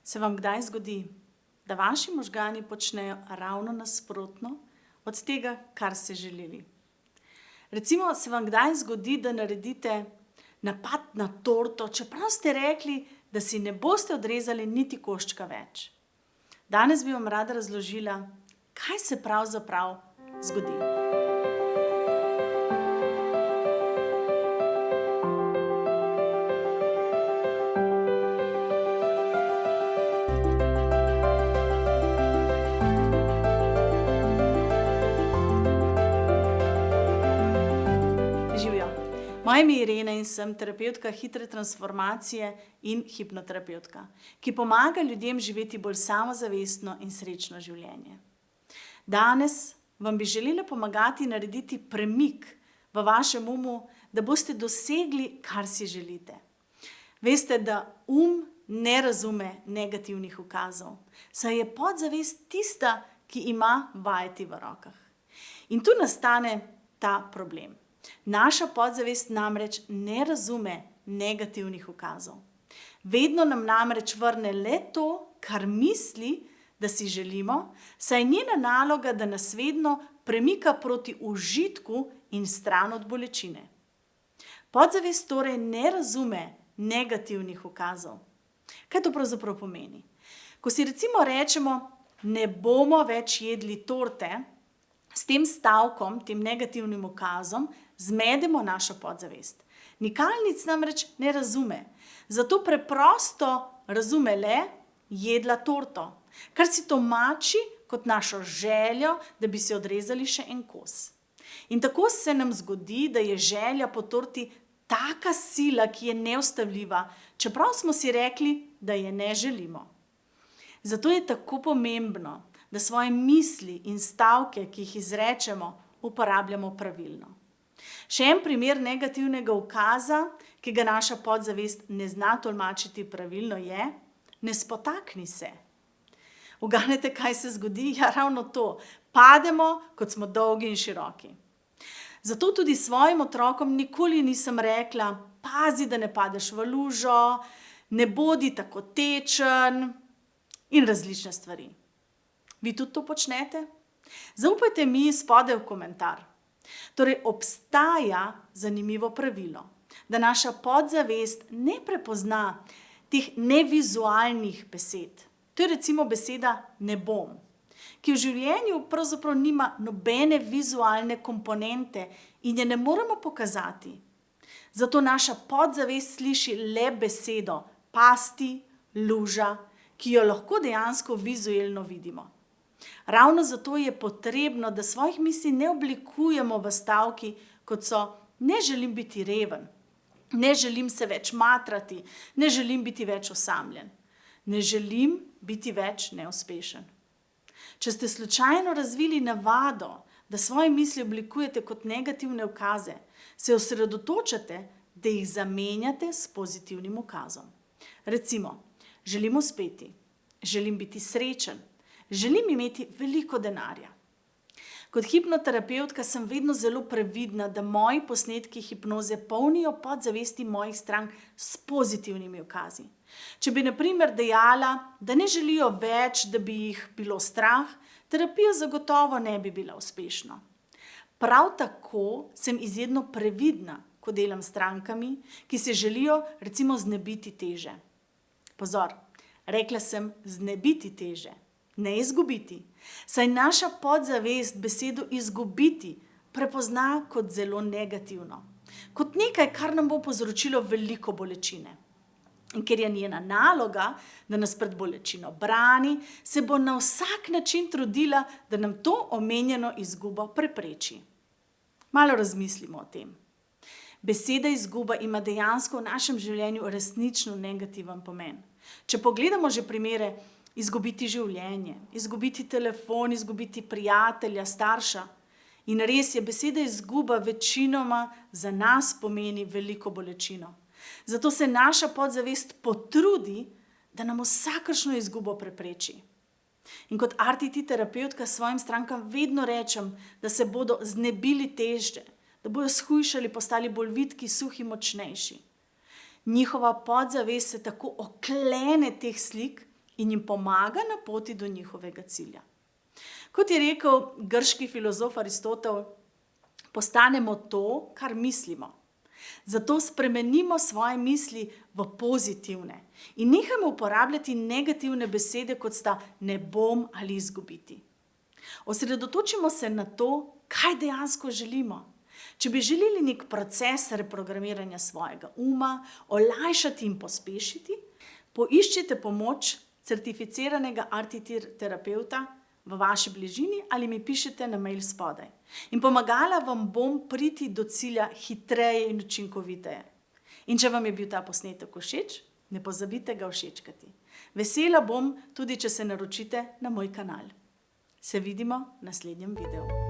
Se vam kdaj zgodi, da vaši možgani počnejo ravno nasprotno od tega, kar ste želeli? Recimo, se vam kdaj zgodi, da naredite napad na torto, čeprav ste rekli, da si ne boste odrezali niti koščka več? Danes bi vam rada razložila, kaj se pravzaprav zgodi. Moje ime je Irena in sem terapevtka hitre transformacije in hipnoterapevtka, ki pomaga ljudem živeti bolj samozavestno in srečno življenje. Danes vam bi želela pomagati narediti premik v vašem umu, da boste dosegli, kar si želite. Veste, da ne razume negativnih ukazov, saj je podzavest tista, ki ima vajeti v rokah. In tu nastane ta problem. Naša podzavest namreč ne razume negativnih ukazov. Vedno nam namreč vrne le to, kar misli, da si želimo, saj je njena naloga, da nas vedno premika proti užitku in stran od bolečine. Podzavest torej ne razume negativnih ukazov. Kaj to pravzaprav pomeni? Ko si recimo rečemo, ne bomo več jedli torte, s tem stavkom, tem negativnim ukazom, zmedemo našo podzavest. Nikalnic namreč ne razume, zato preprosto razume le jedla torto, kar si tolmači kot našo željo, da bi si odrezali še en kos. In tako se nam zgodi, da je želja po torti taka sila, ki je neustavljiva, čeprav smo si rekli, da je ne želimo. Zato je tako pomembno, da svoje misli in stavke, ki jih izrečemo, uporabljamo pravilno. Še en primer negativnega ukaza, ki ga naša podzavest ne zna tolmačiti pravilno, je: ne spotakni se. Uganete, kaj se zgodi? Ja, ravno to. Pademo, kot smo dolgi in široki. Zato tudi svojim otrokom nikoli nisem rekla: pazi, da ne padeš v lužo, ne bodi tako tečen in različne stvari. Vi tudi to počnete? Zaupajte mi spodaj v komentar. Torej, obstaja zanimivo pravilo, da naša podzavest ne prepozna teh nevizualnih besed. To je recimo beseda ne bom, ki v življenju pravzaprav nima nobene vizualne komponente in je ne moremo pokazati. Zato naša podzavest sliši le besedo pasti, luža, ki jo lahko dejansko vizualno vidimo. Ravno zato je potrebno, da svojih misli ne oblikujemo v stavki, kot so: ne želim biti reven, ne želim se več matrati, ne želim biti več osamljen, ne želim biti več neuspešen. Če ste slučajno razvili navado, da svoje misli oblikujete kot negativne ukaze, se osredotočate, da jih zamenjate s pozitivnim ukazom. Recimo, želim uspeti, želim biti srečen, želim imeti veliko denarja. Kot hipnoterapevtka sem vedno zelo previdna, da moji posnetki hipnoze polnijo podzavesti mojih strank s pozitivnimi ukazi. Če bi na primer dejala, da ne želijo več, da bi jih bilo strah, terapija zagotovo ne bi bila uspešna. Prav tako sem izredno previdna, ko delam s strankami, ki se želijo recimo znebiti teže. Pozor, rekla sem znebiti teže, ne izgubiti, saj naša podzavest besedo izgubiti prepozna kot zelo negativno, kot nekaj, kar nam bo povzročilo veliko bolečine. In ker je njena naloga, da nas pred bolečino brani, se bo na vsak način trudila, da nam to omenjeno izgubo prepreči. Malo razmislimo o tem. Beseda izguba ima dejansko v našem življenju resnično negativen pomen. Če pogledamo že primere: izgubiti življenje, izgubiti telefon, izgubiti prijatelja, starša. In res je, beseda izguba večinoma za nas pomeni veliko bolečino. Zato se naša podzavest potrudi, da nam vsakršno izgubo prepreči. In kot RTT terapevtka svojim strankam vedno rečem, da se bodo znebili teže, da bodo shujšali, postali bolj vitki, suhi, močnejši. Njihova podzavest se tako oklene teh slik in jim pomaga na poti do njihovega cilja. Kot je rekel grški filozof Aristotel, postanemo to, kar mislimo. Zato spremenimo svoje misli v pozitivne in nehajmo uporabljati negativne besede, kot sta ne bom ali izgubiti. Osredotočimo se na to, kaj dejansko želimo. Če bi želeli nek proces reprogramiranja svojega uma, olajšati in pospešiti, poiščite pomoč certificiranega RTT terapevta v vaši bližini ali mi pišete na mail spodaj. In pomagala vam bom priti do cilja hitreje in učinkoviteje. In če vam je bil ta posnetek všeč, ne pozabite ga všečkati. Vesela bom tudi, če se naročite na moj kanal. Se vidimo v naslednjem videu.